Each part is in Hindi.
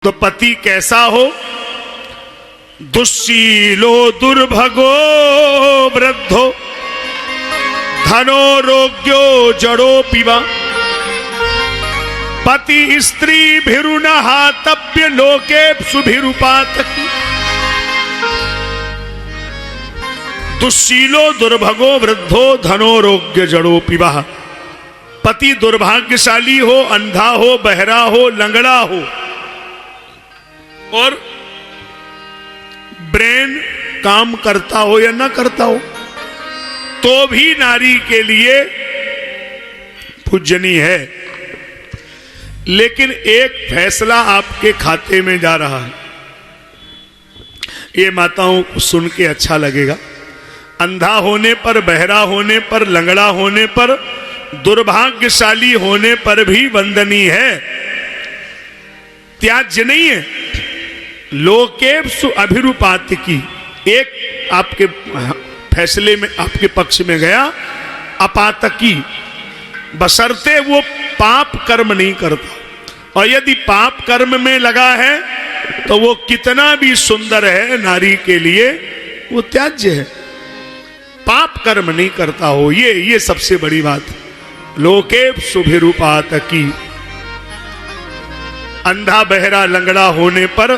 तो पति कैसा हो? दुश्शीलो दुर्भगो वृद्धो धनोरोग्यो जड़ो पिवा पति स्त्री भिरुनहातव्य लोके सुभिरुपातकी। दुश्शीलो दुर्भगो वृद्धो धनोरोग्य जड़ो पिवा। पति दुर्भाग्यशाली हो, अंधा हो, बहरा हो, लंगड़ा हो और ब्रेन काम करता हो या ना करता हो तो भी नारी के लिए पूजनीय है। लेकिन एक फैसला आपके खाते में जा रहा है, ये माताओं को सुन के अच्छा लगेगा। अंधा होने पर, बहरा होने पर, लंगड़ा होने पर, दुर्भाग्यशाली होने पर भी वंदनीय है, त्याज्य नहीं है। लोकेप्सु अभिरूपातिकी, एक आपके फैसले में आपके पक्ष में गया, अपातकी, बशर्ते वो पाप कर्म नहीं करता। और यदि पाप कर्म में लगा है तो वो कितना भी सुंदर है, नारी के लिए वो त्याज्य है। पाप कर्म नहीं करता हो, ये सबसे बड़ी बात है। लोकेप्सु अभिरूपातकी। अंधा बहरा लंगड़ा होने पर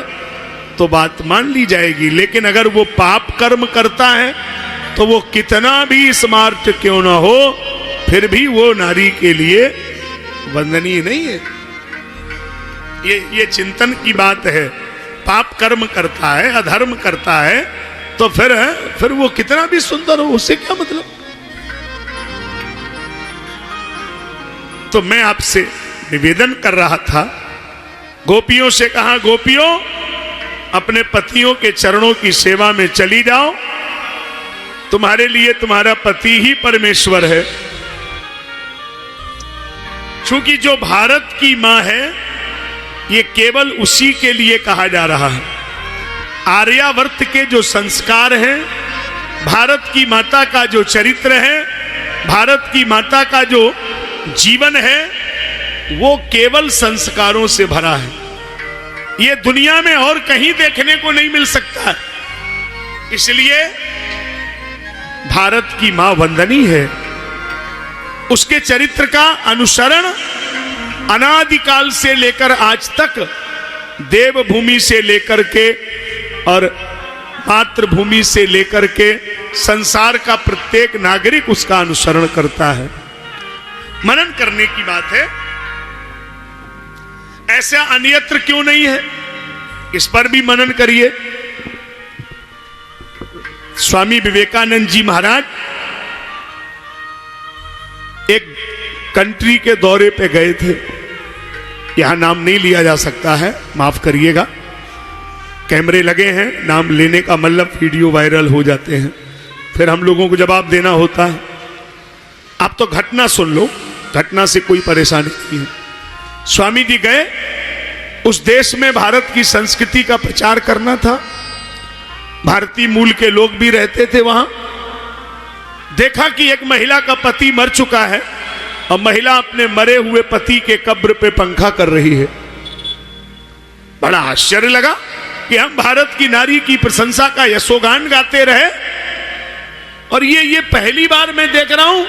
तो बात मान ली जाएगी, लेकिन अगर वो पाप कर्म करता है तो वो कितना भी स्मार्ट क्यों ना हो फिर भी वो नारी के लिए वंदनीय नहीं है। ये चिंतन की बात है। पाप कर्म करता है, अधर्म करता है तो फिर वो कितना भी सुंदर हो, उससे क्या मतलब। तो मैं आपसे निवेदन कर रहा था, गोपियों से कहा, गोपियों अपने पतियों के चरणों की सेवा में चली जाओ। तुम्हारे लिए तुम्हारा पति ही परमेश्वर है। क्योंकि जो भारत की मां है ये केवल उसी के लिए कहा जा रहा है। आर्यावर्त के जो संस्कार हैं, भारत की माता का जो चरित्र है, भारत की माता का जो जीवन है, वो केवल संस्कारों से भरा है। ये दुनिया में और कहीं देखने को नहीं मिल सकता है। इसलिए भारत की मां वंदनीय है। उसके चरित्र का अनुसरण अनादिकाल से लेकर आज तक, देवभूमि से लेकर के और मातृभूमि से लेकर के संसार का प्रत्येक नागरिक उसका अनुसरण करता है। मनन करने की बात है। ऐसा अन्यत्र क्यों नहीं है, इस पर भी मनन करिए। स्वामी विवेकानंद जी महाराज एक कंट्री के दौरे पे गए थे। यहां नाम नहीं लिया जा सकता है, माफ करिएगा। कैमरे लगे हैं, नाम लेने का मतलब वीडियो वायरल हो जाते हैं, फिर हम लोगों को जवाब देना होता है। आप तो घटना सुन लो, घटना से कोई परेशानी नहीं है। स्वामी जी गए, उस देश में भारत की संस्कृति का प्रचार करना था। भारतीय मूल के लोग भी रहते थे वहां। देखा कि एक महिला का पति मर चुका है और महिला अपने मरे हुए पति के कब्र पे पंखा कर रही है। बड़ा आश्चर्य लगा कि हम भारत की नारी की प्रशंसा का यशोगान गाते रहे और ये पहली बार मैं देख रहा हूं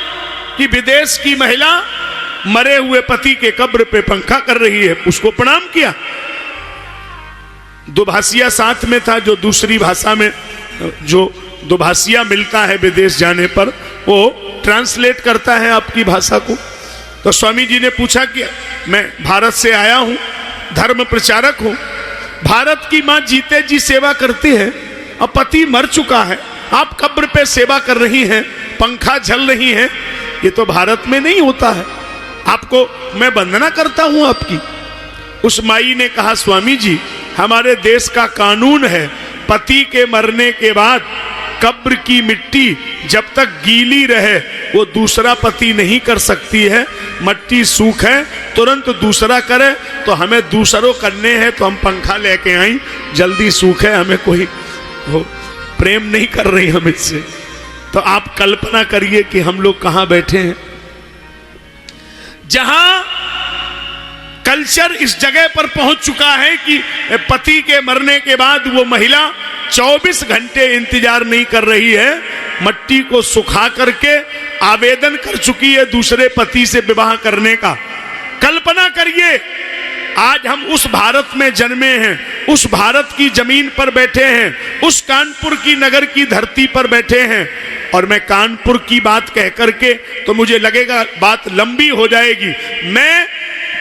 कि विदेश की महिला मरे हुए पति के कब्र पे पंखा कर रही है। उसको प्रणाम किया। दुभाषिया साथ में था, जो दूसरी भाषा में जो दुभाषिया मिलता है विदेश जाने पर, वो ट्रांसलेट करता है आपकी भाषा को। तो स्वामी जी ने पूछा कि मैं भारत से आया हूं, धर्म प्रचारक हूं, भारत की मां जीते जी सेवा करती है, अब पति मर चुका है, आप कब्र पे सेवा कर रही हैं, पंखा झल रही हैं, ये तो भारत में नहीं होता है, आपको मैं वंदना करता हूं आपकी। उस माई ने कहा, स्वामी जी हमारे देश का कानून है, पति के मरने के बाद कब्र की मिट्टी जब तक गीली रहे वो दूसरा पति नहीं कर सकती है। मट्टी सूख है, तुरंत दूसरा करे, तो हमें दूसरों करने हैं तो हम पंखा लेके आई, जल्दी सूखे, हमें कोई प्रेम नहीं कर रही हम इससे। तो आप कल्पना करिए कि हम लोग कहां बैठे हैं, जहां कल्चर इस जगह पर पहुंच चुका है कि पति के मरने के बाद वो महिला 24 घंटे इंतजार नहीं कर रही है, मट्टी को सुखा करके आवेदन कर चुकी है दूसरे पति से विवाह करने का। कल्पना करिए, आज हम उस भारत में जन्मे हैं, उस भारत की जमीन पर बैठे हैं, उस कानपुर की नगर की धरती पर बैठे हैं, और मैं कानपुर की बात कह करके तो मुझे लगेगा बात लंबी हो जाएगी। मैं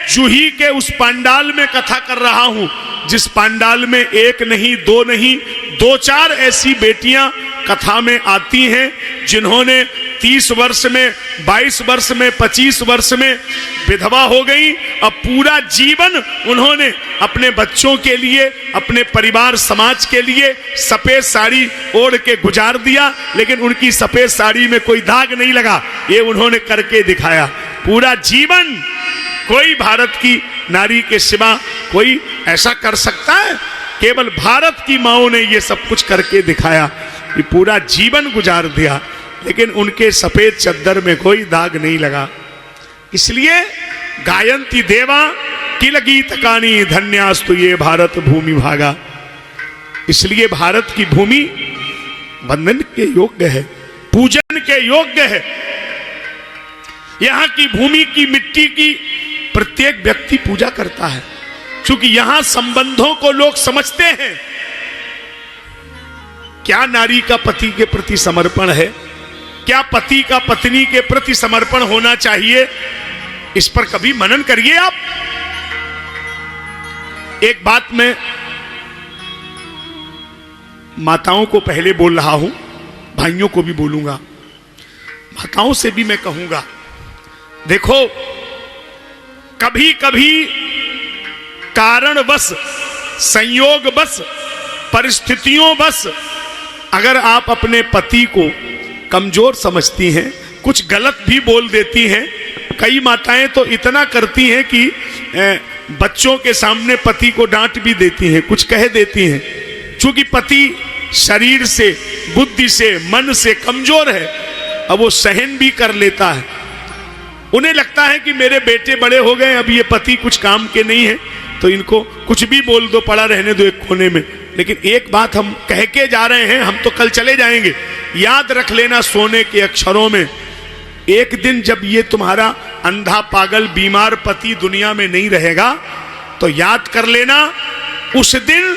जूही के उस पंडाल में कथा कर रहा हूं, जिस पंडाल में एक नहीं, दो नहीं, 2-4 ऐसी बेटियां कथा में आती हैं जिन्होंने 30 वर्ष में, 22 वर्ष में, 25 वर्ष में विधवा हो गई। अब पूरा जीवन उन्होंने अपने बच्चों के लिए, अपने परिवार समाज के लिए सफेद साड़ी ओढ़ के गुजार दिया, लेकिन उनकी सफेद साड़ी में कोई दाग नहीं लगा। ये उन्होंने करके दिखाया। पूरा जीवन कोई भारत की नारी के सिवा कोई ऐसा कर सकता है? केवल भारत की माओं ने ये सब कुछ करके दिखाया, ये पूरा जीवन गुजार दिया, लेकिन उनके सफेद चद्दर में कोई दाग नहीं लगा। इसलिए गायंती देवा किल गीतकानी धन्यास्तु ये भारत भूमि भागा। इसलिए भारत की भूमि वंदन के योग्य है, पूजन के योग्य है। यहां की भूमि की मिट्टी की प्रत्येक व्यक्ति पूजा करता है, क्योंकि यहां संबंधों को लोग समझते हैं। क्या नारी का पति के प्रति समर्पण है, क्या पति का पत्नी के प्रति समर्पण होना चाहिए, इस पर कभी मनन करिए आप। एक बात मैं माताओं को पहले बोल रहा हूं, भाइयों को भी बोलूंगा, माताओं से भी मैं कहूंगा, देखो कभी कभी कारणवश, संयोगवश, परिस्थितियों-वश अगर आप अपने पति को कमजोर समझती हैं, कुछ गलत भी बोल देती हैं। कई माताएं तो इतना करती हैं कि बच्चों के सामने पति को डांट भी देती हैं, कुछ कह देती हैं, क्योंकि पति शरीर से, बुद्धि से, मन से कमजोर है। अब वो सहन भी कर लेता है, उन्हें लगता है कि मेरे बेटे बड़े हो गए, अब ये पति कुछ काम के नहीं है, तो इनको कुछ भी बोल दो, पड़ा रहने दो एक कोने में। लेकिन एक बात हम कह के जा रहे हैं, हम तो कल चले जाएंगे, याद रख लेना सोने के अक्षरों में, एक दिन जब ये तुम्हारा अंधा पागल बीमार पति दुनिया में नहीं रहेगा, तो याद कर लेना, उस दिन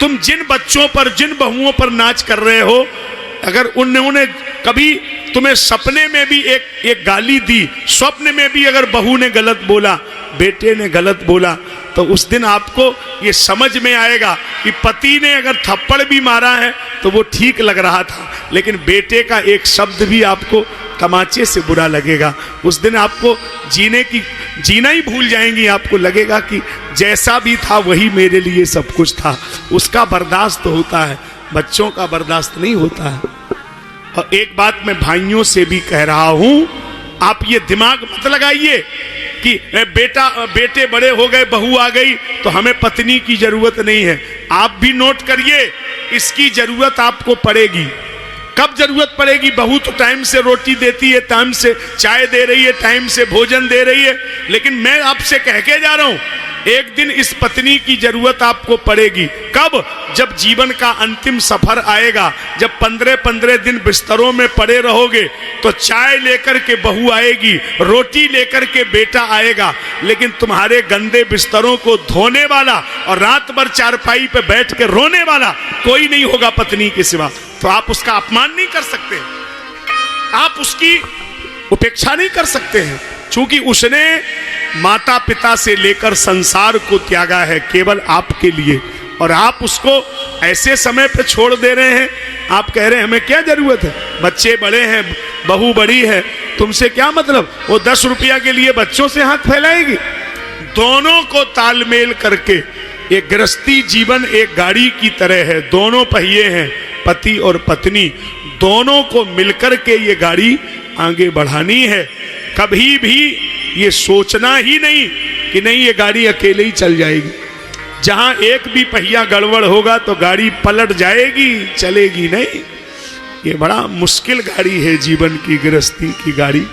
तुम जिन बच्चों पर, जिन बहुओं पर नाच कर रहे हो, अगर उन्होंने कभी तुम्हें सपने में भी एक गाली दी, स्वप्न में भी अगर बहू ने गलत बोला, बेटे ने गलत बोला, तो उस दिन आपको ये समझ में आएगा कि पति ने अगर थप्पड़ भी मारा है तो वो ठीक लग रहा था, लेकिन बेटे का एक शब्द भी आपको तमाचे से बुरा लगेगा। उस दिन आपको जीना ही भूल जाएंगी, आपको लगेगा कि जैसा भी था वही मेरे लिए सब कुछ था। उसका बर्दाश्त होता है, बच्चों का बर्दाश्त नहीं होता है। और एक बात मैं भाइयों से भी कह रहा हूं, आप ये दिमाग मत लगाइए कि बेटे बड़े हो गए, बहू आ गई तो हमें पत्नी की जरूरत नहीं है। आप भी नोट करिए, इसकी जरूरत आपको पड़ेगी। कब जरूरत पड़ेगी? बहू तो टाइम से रोटी देती है, टाइम से चाय दे रही है, टाइम से भोजन दे रही है, लेकिन मैं आपसे कह के जा रहा हूं, एक दिन इस पत्नी की जरूरत आपको पड़ेगी। कब? जब जीवन का अंतिम सफर आएगा, जब 15-15 दिन बिस्तरों में पड़े रहोगे, तो चाय लेकर के बहू आएगी, रोटी लेकर के बेटा आएगा, लेकिन तुम्हारे गंदे बिस्तरों को धोने वाला और रात भर चारपाई पे बैठ के रोने वाला कोई नहीं होगा पत्नी के सिवा। तो आप उसका अपमान नहीं कर सकते, आप उसकी उपेक्षा नहीं कर सकते हैं, क्योंकि उसने माता पिता से लेकर संसार को त्यागा है केवल आपके लिए, और आप उसको ऐसे समय पे छोड़ दे रहे हैं। आप कह रहे हैं हमें क्या जरूरत है, बच्चे बड़े हैं, बहू बड़ी है, तुमसे क्या मतलब, वो 10 रुपया के लिए बच्चों से हाथ फैलाएगी। दोनों को तालमेल करके, एक गृहस्थी जीवन एक गाड़ी की तरह है, दोनों पहिए हैं, पति और पत्नी, दोनों को मिलकर के ये गाड़ी आगे बढ़ानी है। कभी भी ये सोचना ही नहीं कि नहीं ये गाड़ी अकेले ही चल जाएगी। जहां एक भी पहिया गड़बड़ होगा तो गाड़ी पलट जाएगी, चलेगी नहीं। ये बड़ा मुश्किल गाड़ी है जीवन की, गृहस्थी की गाड़ी।